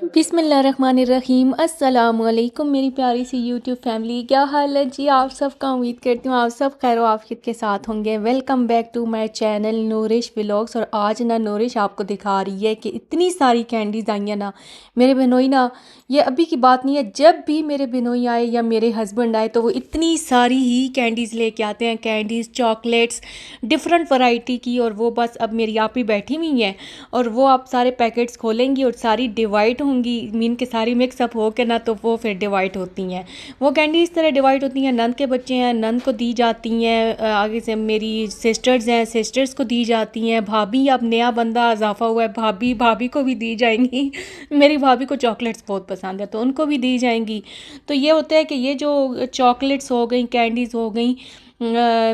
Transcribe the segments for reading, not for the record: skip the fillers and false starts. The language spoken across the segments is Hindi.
बिस्मिल्लाहिर्रहमानिर्रहीम अस्सलामुअलैकुम मेरी प्यारी सी यूट्यूब फैमिली, क्या हाल है जी आप सबका। उम्मीद करती हूँ आप सब खैर आफियत के साथ होंगे। Welcome back to my channel Nourish Vlogs. और आज ना नूरिश आपको दिखा रही है कि इतनी सारी कैंडीज़ आई हैं ना मेरे बिनोई ना। ये अभी की बात नहीं है, जब भी मेरे बिनोई आए या मेरे हस्बैंड आए तो वो इतनी सारी ही कैंडीज़ लेके आते हैं। कैंडीज़, चॉकलेट्स, डिफरेंट वैरायटी की। और वो बस अब मेरी आप ही बैठी हुई हैं और वो आप सारे पैकेट्स खोलेंगी और सारी डिवाइड होंगी, मीन के सारी मिक्सअप हो के ना, तो वो फिर डिवाइड होती हैं। वो कैंडी इस तरह डिवाइड होती हैं। नंद के बच्चे हैं, नंद को दी जाती हैं। आगे से मेरी सिस्टर्स हैं, सिस्टर्स को दी जाती हैं। भाभी, अब नया बंदा इजाफा हुआ है, भाभी भाभी को भी दी जाएंगी। मेरी भाभी को चॉकलेट्स बहुत पसंद है तो उनको भी दी जाएंगी। तो ये होता है कि ये जो चॉकलेट्स हो गई, कैंडीज़ हो गई,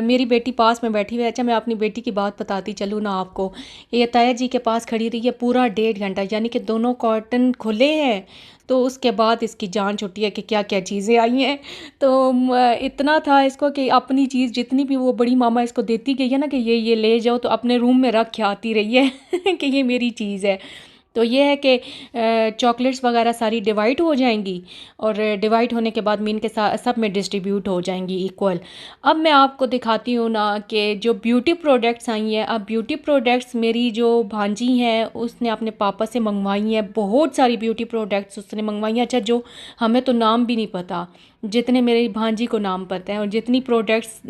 मेरी बेटी पास में बैठी हुई है। अच्छा, मैं अपनी बेटी की बात बताती चलूँ ना आपको। ये ताया जी के पास खड़ी रही है पूरा 1.5 घंटा, यानी कि दोनों कॉटन खुले हैं। तो उसके बाद इसकी जान छुट्टी है कि क्या क्या चीज़ें आई हैं। तो इतना था इसको कि अपनी चीज़ जितनी भी वो बड़ी मामा इसको देती गई है ना कि ये ले जाओ, तो अपने रूम में रख के आती रही है कि ये मेरी चीज़ है। तो ये है कि चॉकलेट्स वगैरह सारी डिवाइड हो जाएंगी और डिवाइड होने के बाद मीन के साथ सब में डिस्ट्रीब्यूट हो जाएंगी इक्वल। अब मैं आपको दिखाती हूँ ना कि जो ब्यूटी प्रोडक्ट्स आई हैं। अब ब्यूटी प्रोडक्ट्स मेरी जो भांजी हैं उसने अपने पापा से मंगवाई हैं। बहुत सारी ब्यूटी प्रोडक्ट्स उसने मंगवाई हैं। अच्छा, जो हमें तो नाम भी नहीं पता, जितने मेरी भांजी को नाम पता है। और जितनी प्रोडक्ट्स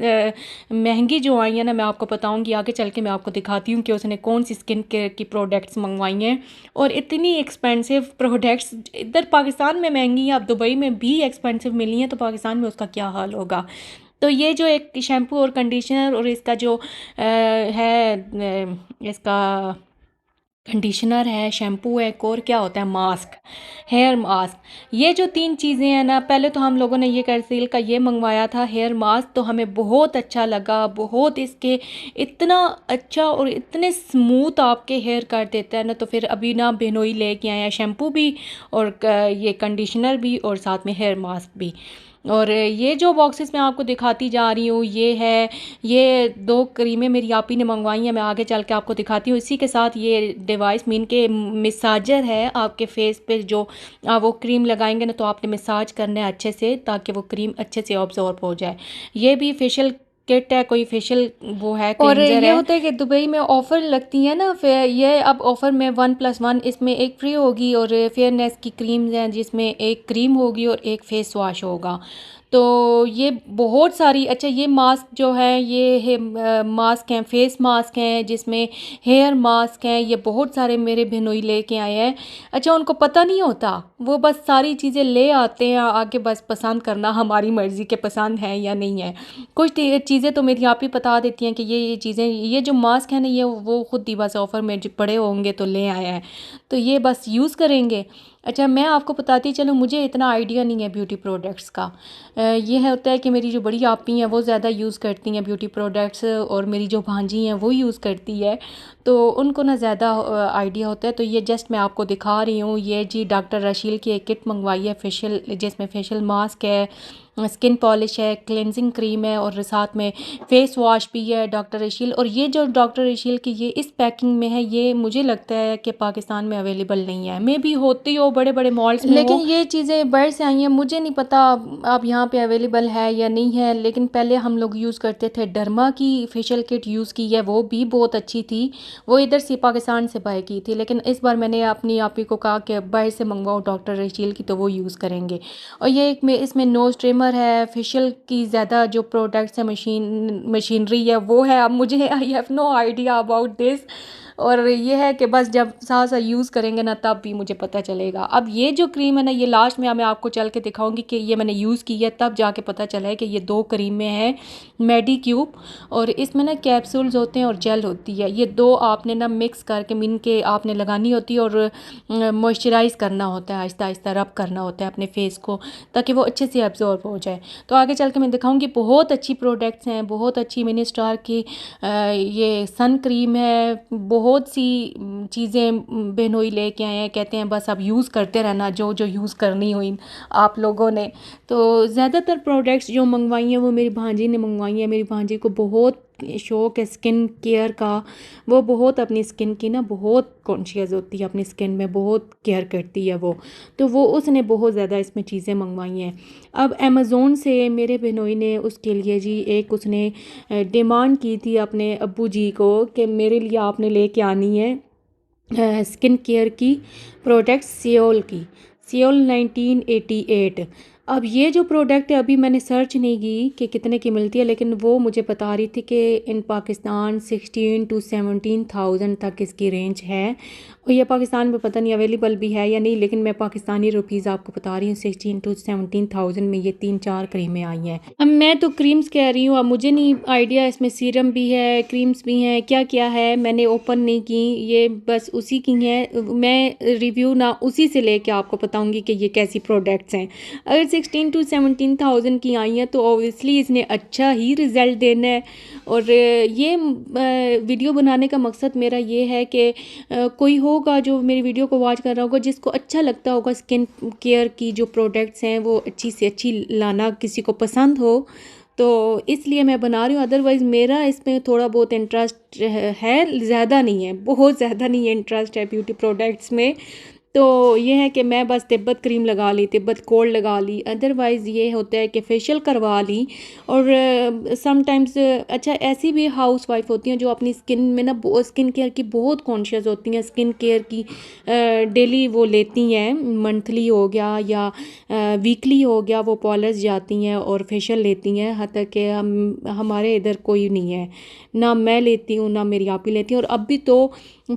महंगी जो आई हैं ना, मैं आपको बताऊंगी आगे चल के। मैं आपको दिखाती हूँ कि उसने कौन सी स्किन केयर की प्रोडक्ट्स मंगवाई हैं। और इतनी एक्सपेंसिव प्रोडक्ट्स इधर पाकिस्तान में महंगी हैं, अब दुबई में भी एक्सपेंसिव मिली हैं, तो पाकिस्तान में उसका क्या हाल होगा। तो ये जो एक शैम्पू और कंडीशनर और इसका जो इसका कंडीशनर है, शैम्पू है, एक और क्या होता है, मास्क, हेयर मास्क। ये जो 3 चीज़ें हैं ना, पहले तो हम लोगों ने ये करसील का ये मंगवाया था हेयर मास्क, तो हमें बहुत अच्छा लगा। बहुत इसके इतना अच्छा और इतने स्मूथ आपके हेयर कर देता है ना। तो फिर अभी ना बेनोई लेके आए हैं शैम्पू भी और ये कंडीशनर भी और साथ में हेयर मास्क भी। और ये जो बॉक्सेस मैं आपको दिखाती जा रही हूँ ये है, ये 2 क्रीमें मेरी आपी ने मंगवाई हैं। मैं आगे चल के आपको दिखाती हूँ। इसी के साथ ये डिवाइस मीन के मिसाजर है, आपके फेस पे जो वो क्रीम लगाएंगे ना, तो आपने मिसाज करना है अच्छे से ताकि वो क्रीम अच्छे से ऑब्जॉर्ब हो जाए। ये भी फेशियल किट है, कोई फेशियल वो है, और क्लींजर ये है। होता है कि दुबई में ऑफ़र लगती है ना, फिर ये अब ऑफ़र में 1+1 इसमें एक फ्री होगी। और फेयरनेस की क्रीम्स हैं जिसमें एक क्रीम होगी और एक फेस वॉश होगा। तो ये बहुत सारी, अच्छा ये मास्क जो है ये है मास्क हैं, फेस मास्क हैं, जिसमें हेयर मास्क हैं। ये बहुत सारे मेरे बहनोई लेके आए हैं। अच्छा, उनको पता नहीं होता, वो बस सारी चीज़ें ले आते हैं आगे, बस पसंद करना हमारी मर्ज़ी के पसंद है या नहीं है। कुछ चीज़ें तो मेरी आप ही बता देती हैं कि ये चीज़ें, ये जो मास्क है ना, ये वो खुद ही बस ऑफ़र में जो पड़े होंगे तो ले आया है, तो ये बस यूज़ करेंगे। अच्छा, मैं आपको बताती चलूँ, मुझे इतना आइडिया नहीं है ब्यूटी प्रोडक्ट्स का। ये है होता है कि मेरी जो बड़ी आपी हैं वो ज़्यादा यूज़ करती हैं ब्यूटी प्रोडक्ट्स, और मेरी जो भांजी हैं वो यूज़ करती है, तो उनको ना ज़्यादा आइडिया होता है। तो ये जस्ट मैं आपको दिखा रही हूँ। ये जी डॉक्टर रशील की एक किट मंगवाई है फेशियल, जिसमें फेशियल मास्क है, स्किन पॉलिश है, क्लेंजिंग क्रीम है और साथ में फेस वॉश भी है डॉक्टर रशील। और ये जो डॉक्टर रशील की ये इस पैकिंग में है, ये मुझे लगता है कि पाकिस्तान में अवेलेबल नहीं है। मे भी होती हो, बड़े बड़े मॉल्स में लेकिन हो, ये चीज़ें बाहर से आई हैं, मुझे नहीं पता अब यहाँ पे अवेलेबल है या नहीं है। लेकिन पहले हम लोग यूज़ करते थे डर्मा की फेशियल किट यूज़ की है, वो भी बहुत अच्छी थी। वो इधर से पाकिस्तान से बाय की थी, लेकिन इस बार मैंने अपनी आप ही को कहा कि बाहर से मंगवाओ डॉक्टर रशील की, तो वो यूज़ करेंगे। और ये एक में इसमें नोज ट्रिमर है, फेशियल की ज़्यादा जो प्रोडक्ट्स है, मशीनरी है वो है। अब मुझे I have no idea about this. और ये है कि बस जब साथ साथ यूज़ करेंगे ना तब भी मुझे पता चलेगा। अब ये जो क्रीम है ना, ये लास्ट में मैं आपको चल के दिखाऊंगी कि ये मैंने यूज़ की है, तब जाके पता चला है कि ये 2 क्रीमें हैं मेडिक्यूब। और इसमें ना कैप्सूल्स होते हैं और जेल होती है। ये 2 आपने ना मिक्स करके मिन के आपने लगानी होती है और मॉइस्चराइज़ करना होता है, आहिस्ता आहिस्ता रब करना होता है अपने फेस को, ताकि वो अच्छे से एब्जॉर्ब हो जाए। तो आगे चल के मैं दिखाऊंगी। बहुत अच्छी प्रोडक्ट्स हैं, बहुत अच्छी मिनी स्टार की ये सन क्रीम है। बहुत सी चीज़ें बहनोई लेके आए हैं, कहते हैं बस अब यूज़ करते रहना जो जो यूज़ करनी हुई आप लोगों ने। तो ज़्यादातर प्रोडक्ट्स जो मंगवाई हैं वो मेरी भांजी ने मंगवाई हैं। मेरी भांजी को बहुत शौक़ है स्किन केयर का, वो बहुत अपनी स्किन की ना बहुत कॉन्शियस होती है, अपनी स्किन में बहुत केयर करती है वो, तो वो उसने बहुत ज़्यादा इसमें चीज़ें मंगवाई हैं। अब अमेज़ोन से मेरे बहनोई ने उसके लिए जी एक उसने डिमांड की थी अपने अब्बू जी को कि मेरे लिए आपने लेके आनी है स्किन केयर की प्रोडक्ट सियोल की, सियोल 1988। अब ये जो प्रोडक्ट है अभी मैंने सर्च नहीं की कि कितने की मिलती है, लेकिन वो मुझे बता रही थी कि इन पाकिस्तान 16 to 17,000 तक इसकी रेंज है, और ये पाकिस्तान में पता नहीं अवेलेबल भी है या नहीं, लेकिन मैं पाकिस्तानी रुपीज़ आपको बता रही हूँ 16 to 17,000 में ये 3-4 क्रीमें आई हैं। अब मैं तो क्रीम्स कह रही हूँ, अब मुझे नहीं आइडिया, इसमें सीरम भी है, क्रीम्स भी हैं, क्या क्या है मैंने ओपन नहीं की, ये बस उसी की हैं, मैं रिव्यू ना उसी से लेके आपको बताऊंगी कि ये कैसी प्रोडक्ट्स हैं। अगर 16 to 17,000 की आई हैं तो ऑब्वियसली इसने अच्छा ही रिज़ल्ट देना है। और ये वीडियो बनाने का मकसद मेरा ये है कि कोई होगा जो मेरी वीडियो को वॉच कर रहा होगा जिसको अच्छा लगता होगा स्किन केयर की जो प्रोडक्ट्स हैं वो अच्छी से अच्छी लाना किसी को पसंद हो, तो इसलिए मैं बना रही हूँ। अदरवाइज़ मेरा इसमें थोड़ा बहुत इंटरेस्ट है, ज़्यादा नहीं है, बहुत ज़्यादा नहीं है इंटरेस्ट है ब्यूटी प्रोडक्ट्स में। तो ये है कि मैं बस तिब्बत क्रीम लगा ली, तिब्बत कोल्ड लगा ली, अदरवाइज़ ये होता है कि फेशियल करवा ली। और समटाइम्स अच्छा ऐसी भी हाउस वाइफ होती हैं जो अपनी स्किन में ना स्किन केयर की बहुत कॉन्शियस होती हैं, स्किन केयर की डेली वो लेती हैं, मंथली हो गया या वीकली हो गया, वो पॉलर्स जाती हैं और फेशियल लेती हैं। हत्ता कि हमारे इधर कोई नहीं है, ना मैं लेती हूँ ना मेरी आप ही लेती हैं। और अब भी तो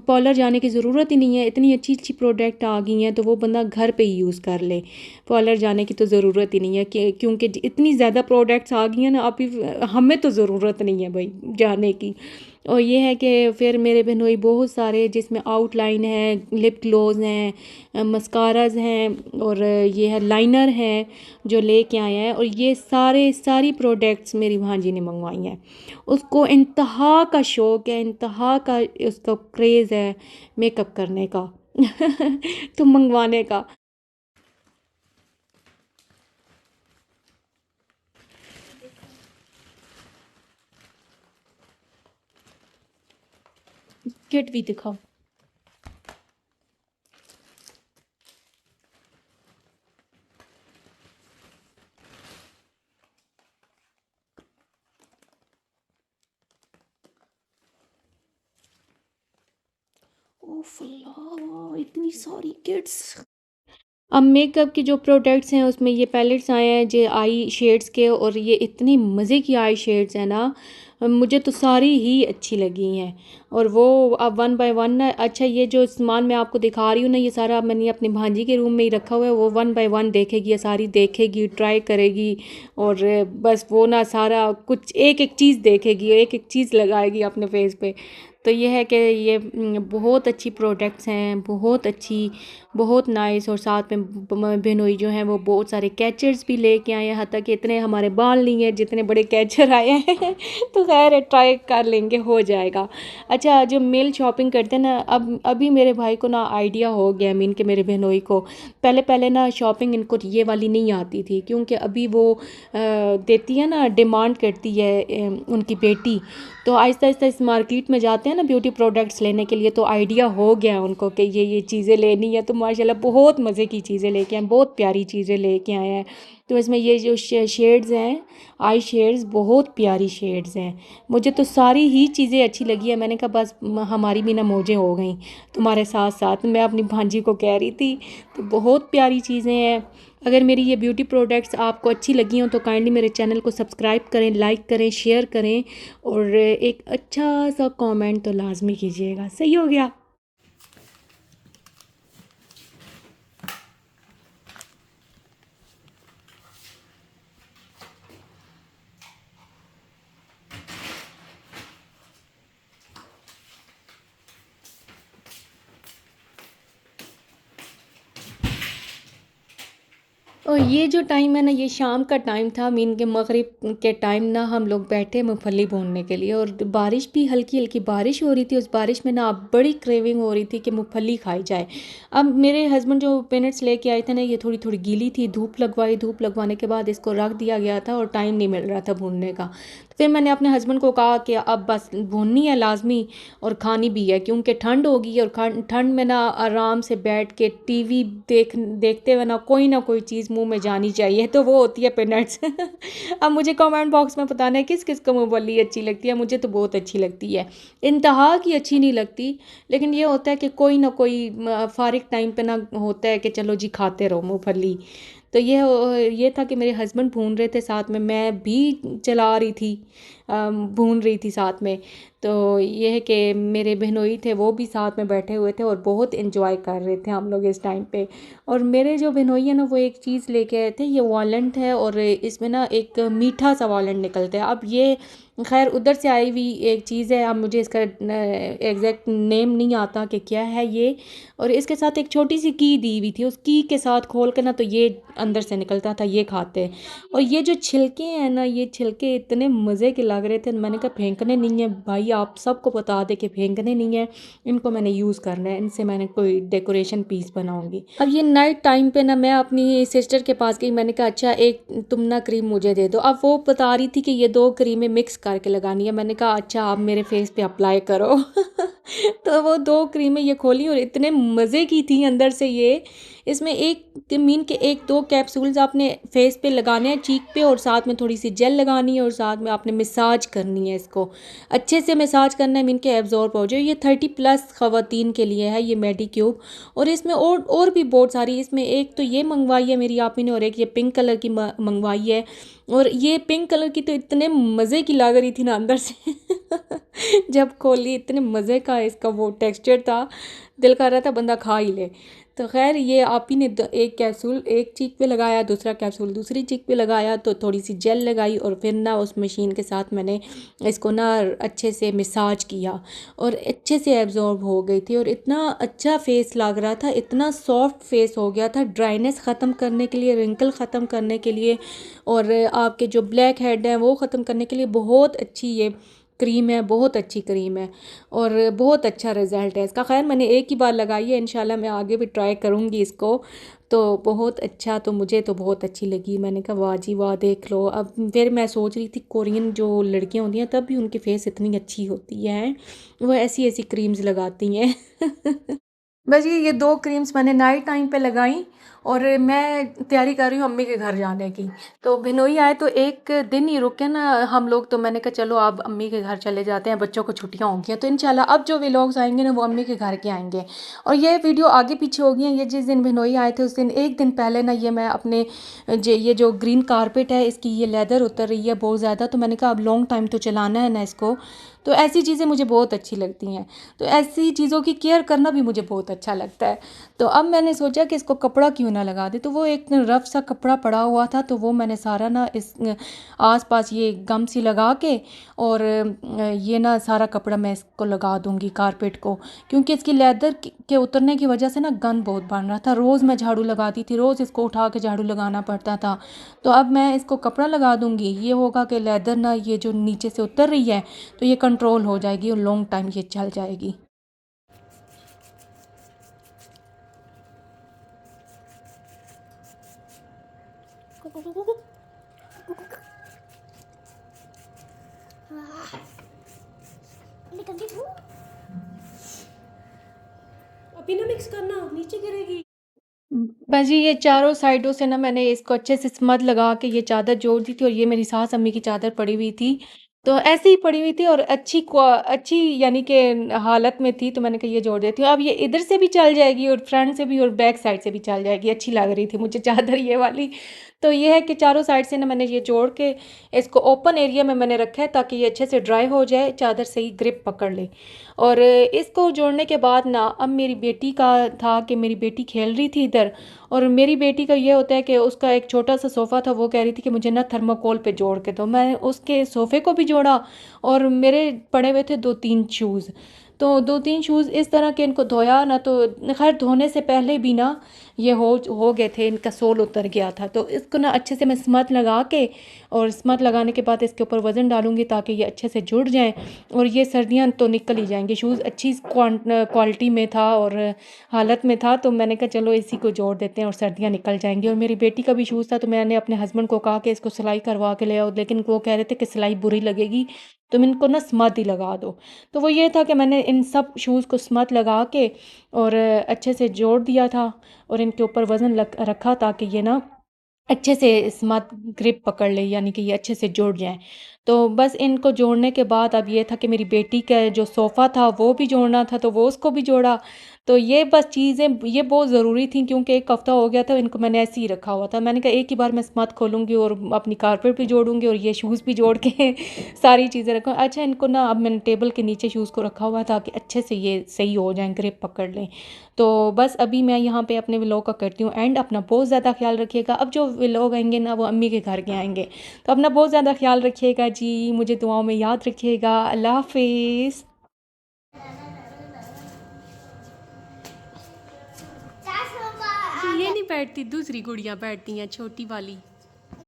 पार्लर जाने की ज़रूरत ही नहीं है, इतनी अच्छी अच्छी प्रोडक्ट आ गई हैं तो वो बंदा घर पे ही यूज़ कर ले, पार्लर जाने की तो ज़रूरत ही नहीं है कि क्योंकि इतनी ज़्यादा प्रोडक्ट्स आ गई हैं ना, अभी हमें तो ज़रूरत नहीं है भाई जाने की। और ये है कि फिर मेरे बहनोई बहुत सारे जिसमें आउटलाइन है, लिप ग्लोज हैं, मस्काराज हैं, और ये है लाइनर हैं जो लेके आए हैं। और ये सारी प्रोडक्ट्स मेरी भांजी ने मंगवाई हैं, उसको इंतहा का शौक़ है, इंतहा का उसका क्रेज़ है मेकअप करने का तो मंगवाने का। किट भी दिखाओ। ओह अल्लाह, इतनी सारी किट्स। अब मेकअप की जो प्रोडक्ट्स हैं उसमें ये पैलेट्स आए हैं जो आई शेड्स के, और ये इतनी मज़े की आई शेड्स हैं ना, मुझे तो सारी ही अच्छी लगी हैं। और वो अब वन बाय वन ना, अच्छा ये जो सामान मैं आपको दिखा रही हूँ ना, ये सारा मैंने अपनी भांजी के रूम में ही रखा हुआ है, वो वन बाय वन देखेगी, ये सारी देखेगी, ट्राई करेगी, और बस वो ना सारा कुछ एक एक चीज़ देखेगी, एक एक चीज़ लगाएगी अपने फेस पे। तो ये है कि ये बहुत अच्छी प्रोडक्ट्स हैं, बहुत अच्छी, बहुत नाइस। और साथ में बहनोई जो हैं वो बहुत सारे कैचर्स भी लेके आए हैं, हत्ता कि इतने हमारे बाल नहीं है जितने बड़े कैचर आए हैं तो खैर ट्राई कर लेंगे, हो जाएगा। अच्छा जो मेल शॉपिंग करते हैं ना, अब अभी मेरे भाई को ना आइडिया हो गया, मीन के मेरे बहनोई को, पहले पहले ना शॉपिंग इनको ये वाली नहीं आती थी, क्योंकि अभी वो देती है ना, डिमांड करती है उनकी बेटी, तो आहिस्ता आहिस्ता इस मार्केट में जाते हैं ना ब्यूटी प्रोडक्ट्स लेने के लिए, तो आइडिया हो गया उनको कि ये चीज़ें लेनी है। तो माशाल्लाह बहुत मज़े की चीज़ें लेके आए, बहुत प्यारी चीज़ें लेके आए हैं। तो इसमें ये जो शेड्स हैं, आई शेड्स, बहुत प्यारी शेड्स हैं, मुझे तो सारी ही चीज़ें अच्छी लगी है। मैंने कहा बस हमारी भी ना मौजें हो गई तुम्हारे साथ साथ, मैं अपनी भांजी को कह रही थी। तो बहुत प्यारी चीज़ें हैं। अगर मेरी ये ब्यूटी प्रोडक्ट्स आपको अच्छी लगी हों तो काइंडली मेरे चैनल को सब्सक्राइब करें, लाइक करें, शेयर करें, और एक अच्छा सा कमेंट तो लाजमी कीजिएगा। सही हो गया। और ये जो टाइम है ना, ये शाम का टाइम था, मीन के मगरिब के टाइम ना, हम लोग बैठे मूंगफली भूनने के लिए, और बारिश भी हल्की हल्की बारिश हो रही थी। उस बारिश में ना बड़ी क्रेविंग हो रही थी कि मूंगफली खाई जाए। अब मेरे हस्बैंड जो पेनेट्स लेके आए थे ना, ये थोड़ी थोड़ी गीली थी, धूप लगवाई, धूप लगवाने के बाद इसको रख दिया गया था और टाइम नहीं मिल रहा था भूनने का। फिर मैंने अपने हस्बैंड को कहा कि अब बस भूननी है लाजमी और खानी भी है, क्योंकि ठंड होगी और ठंड में ना आराम से बैठ के टीवी देखते हुए ना कोई चीज़ मुंह में जानी चाहिए, तो वो होती है पीनट्स। अब मुझे कमेंट बॉक्स में बताना है किस किस को मूंगफली अच्छी लगती है। मुझे तो बहुत अच्छी लगती है, इंतहा की अच्छी नहीं लगती, लेकिन ये होता है कि कोई ना कोई फारिग टाइम पे ना होता है कि चलो जी खाते रहो मूंगफली। तो ये था कि मेरे हस्बैंड भून रहे थे, साथ में मैं भी चला रही थी, भून रही थी साथ में। तो ये है कि मेरे बहनोई थे वो भी साथ में बैठे हुए थे और बहुत इन्जॉय कर रहे थे हम लोग इस टाइम पे। और मेरे जो बहनोई है ना वो एक चीज़ लेके आए थे, ये वॉलनट है और इसमें ना एक मीठा सा वॉलनट निकलता है। अब ये खैर उधर से आई हुई एक चीज़ है, अब मुझे इसका एग्जैक्ट नेम नहीं आता कि क्या है ये। और इसके साथ एक छोटी सी की दी हुई थी, उस की के साथ खोल के ना तो ये अंदर से निकलता था, ये खाते। और ये जो छिलके हैं ना, ये छिलके इतने मज़े के लग रहे थे, मैंने कहा फेंकने नहीं है भाई, आप सबको बता दे कि फेंकने नहीं है, इनको मैंने यूज़ करना है, इनसे मैंने कोई डेकोरेशन पीस बनाऊंगी। अब ये नाइट टाइम पे ना मैं अपनी सिस्टर के पास गई, मैंने कहा अच्छा एक तुम ना क्रीम मुझे दे दो। अब वो बता रही थी कि ये 2 क्रीमें मिक्स करके लगानी है, मैंने कहा अच्छा आप मेरे फेस पे अप्लाई करो। तो वो 2 क्रीमें ये खोली और इतने मज़े की थी अंदर से ये। इसमें एक मीन के 1-2 कैप्सूल्स आपने फेस पे लगाने हैं, चीक पे, और साथ में थोड़ी सी जेल लगानी है और साथ में आपने मसाज करनी है, इसको अच्छे से मसाज करना है, मीन के एब्जॉर्ब हो जाए। ये 30+ ख़वातीन के लिए है ये मेडिक्यूब। और इसमें और भी बहुत सारी, इसमें एक तो ये मंगवाई है मेरी आपी ने और एक ये पिंक कलर की मंगवाई है। और ये पिंक कलर की तो इतने मज़े की लग रही थी ना अंदर से। जब खोली इतने मज़े का इसका वो टेक्सचर था, दिल कर रहा था बंदा खा ही ले। तो खैर ये आप ही ने एक कैप्सूल एक चीक पे लगाया, दूसरा कैप्सूल दूसरी चीक पे लगाया, तो थोड़ी सी जेल लगाई और फिर ना उस मशीन के साथ मैंने इसको ना अच्छे से मसाज किया और अच्छे से एब्जॉर्ब हो गई थी। और इतना अच्छा फेस लग रहा था, इतना सॉफ्ट फेस हो गया था, ड्राइनेस ख़त्म करने के लिए, रिंकल ख़त्म करने के लिए और आपके जो ब्लैक हेड हैं वो ख़त्म करने के लिए बहुत अच्छी ये क्रीम है, बहुत अच्छी क्रीम है और बहुत अच्छा रिज़ल्ट है इसका। खैर मैंने एक ही बार लगाई है, इंशाल्लाह मैं आगे भी ट्राई करूँगी इसको। तो बहुत अच्छा, तो मुझे तो बहुत अच्छी लगी, मैंने कहा वाह जी वाह देख लो। अब फिर मैं सोच रही थी कोरियन जो लड़कियां होती हैं तब भी उनकी फेस इतनी अच्छी होती है, वो ऐसी ऐसी क्रीम्स लगाती हैं। बस ये 2 क्रीम्स मैंने नाइट टाइम पे लगाई और मैं तैयारी कर रही हूँ अम्मी के घर जाने की। तो बिनोई आए तो एक दिन ही रुके ना हम लोग, तो मैंने कहा चलो अब अम्मी के घर चले जाते हैं, बच्चों को छुट्टियाँ हो गई हैं, तो इंशाल्लाह अब जो व्लॉग्स आएंगे ना वो अम्मी के घर के आएंगे। और ये वीडियो आगे पीछे हो गई है, ये जिस दिन बिनोई आए थे उस दिन एक दिन पहले ना ये मैं अपने ये जो ग्रीन कारपेट है इसकी ये लेदर उतर रही है बहुत ज़्यादा, तो मैंने कहा अब लॉन्ग टाइम तो चलाना है ना इसको, तो ऐसी चीज़ें मुझे बहुत अच्छी लगती हैं। तो ऐसी चीज़ों की केयर करना भी मुझे बहुत अच्छा लगता है। तो अब मैंने सोचा कि इसको कपड़ा क्यों ना लगा दे, तो वो एक रफ़ सा कपड़ा पड़ा हुआ था, तो वो मैंने सारा ना इस आसपास ये गम सी लगा के और ये ना सारा कपड़ा मैं इसको लगा दूंगी कारपेट को, क्योंकि इसकी लेदर के उतरने की वजह से ना गंद बहुत बन रहा था। रोज़ मैं झाड़ू लगाती थी, रोज़ इसको उठा के झाड़ू लगाना पड़ता था। तो अब मैं इसको कपड़ा लगा दूंगी, ये होगा कि लेदर ना ये जो नीचे से उतर रही है तो ये कंट्रोल हो जाएगी और लॉन्ग टाइम ये चल जाएगी। अभी ना मिक्स करना, नीचे गिरेगी। बस ये चारों साइडों से ना मैंने इसको अच्छे से स्मद लगा के ये चादर जोड़ दी थी, और ये मेरी सास अम्मी की चादर पड़ी हुई थी, तो ऐसे ही पड़ी हुई थी और अच्छी यानी कि हालत में थी, तो मैंने कहा ये जोड़ देती हूँ। अब ये इधर से भी चल जाएगी और फ्रंट से भी और बैक साइड से भी चल जाएगी, अच्छी लग रही थी मुझे चादर ये वाली। तो ये है कि चारों साइड से ना मैंने ये जोड़ के इसको ओपन एरिया में मैंने रखा है ताकि ये अच्छे से ड्राई हो जाए, चादर सही ग्रिप पकड़ ले। और इसको जोड़ने के बाद ना अब मेरी बेटी का था कि मेरी बेटी खेल रही थी इधर, और मेरी बेटी का ये होता है कि उसका एक छोटा सा सोफ़ा था, वो कह रही थी कि मुझे ना थर्माकोल पे जोड़ के दो। मैं उसके सोफ़े को भी जोड़ा और मेरे पड़े हुए थे 2-3 शूज़, तो 2-3 शूज़ इस तरह के इनको धोया ना, तो खैर धोने से पहले भी ना ये हो गए थे, इनका सोल उतर गया था। तो इसको ना अच्छे से मैं स्मत लगा के, और स्मत लगाने के बाद इसके ऊपर वज़न डालूँगी ताकि ये अच्छे से जुड़ जाएँ, और ये सर्दियाँ तो निकल ही जाएंगे। शूज़ अच्छी क्वालिटी में था और हालत में था, तो मैंने कहा चलो इसी को जोड़ देते हैं और सर्दियाँ निकल जाएंगी। और मेरी बेटी का भी शूज़ था, तो मैंने अपने हस्बैंड को कहा कि इसको सिलाई करवा के ले आओ, लेकिन वो कह रहे थे कि सिलाई बुरी लगेगी, तुम इनको ना स्मत ही लगा दो। तो वो ये था कि मैंने इन सब शूज़ को स्मत लगा के और अच्छे से जोड़ दिया था, और इनके ऊपर वज़न रखा ताकि ये ना अच्छे से स्मत ग्रिप पकड़ ले, यानी कि ये अच्छे से जुड़ जाएँ। तो बस इनको जोड़ने के बाद अब ये था कि मेरी बेटी का जो सोफ़ा था वो भी जोड़ना था, तो वो उसको भी जोड़ा। तो ये बस चीज़ें ये बहुत ज़रूरी थी, क्योंकि 1 हफ़्ता हो गया था इनको मैंने ऐसे ही रखा हुआ था। मैंने कहा एक ही बार मैं स्मत खोलूँगी और अपनी कारपेट भी जोड़ूँगी और ये शूज़ भी जोड़ के सारी चीज़ें रखूँ। अच्छा, इनको ना अब मैंने टेबल के नीचे शूज़ को रखा हुआ है ताकि अच्छे से ये सही हो जाएँ, ग्रिप पकड़ लें। तो बस अभी मैं यहाँ पे अपने व्लॉग का करती हूँ एंड। अपना बहुत ज़्यादा ख्याल रखिएगा। अब जो व्लॉग आएंगे ना वो अम्मी के घर के आएंगे, तो अपना बहुत ज़्यादा ख्याल रखिएगा जी, मुझे दुआओं में याद रखिएगा। अल्लाह हाफिज़। ये नहीं बैठती, दूसरी गुड़िया बैठती हैं, छोटी वाली।